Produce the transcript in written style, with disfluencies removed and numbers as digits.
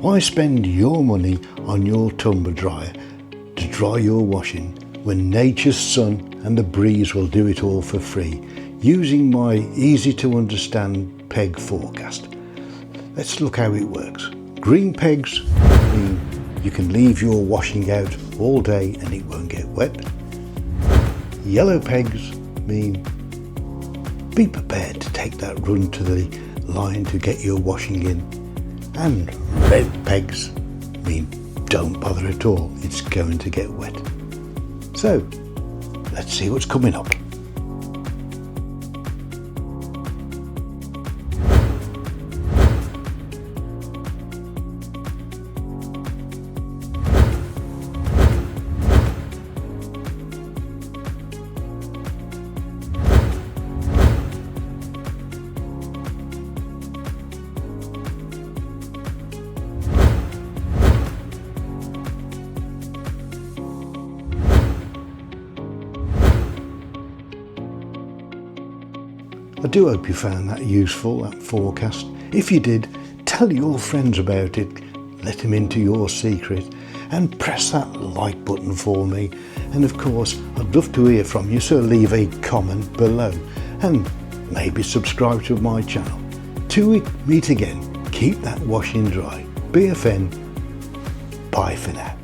Why spend your money on your tumble dryer to dry your washing when nature's sun and the breeze will do it all for free, using my easy to understand peg forecast? Let's look how it works. Green pegs mean you can leave your washing out all day and it won't get wet. Yellow pegs mean be prepared to take that run to the line to get your washing in. And red pegs mean don't bother at all, it's going to get wet. So let's see what's coming up. I do hope you found that useful, that forecast. If you did, tell your friends about it, let them into your secret, and press that like button for me. And of course, I'd love to hear from you, so leave a comment below and maybe subscribe to my channel. Till we meet again, keep that washing dry. BFN, bye for now.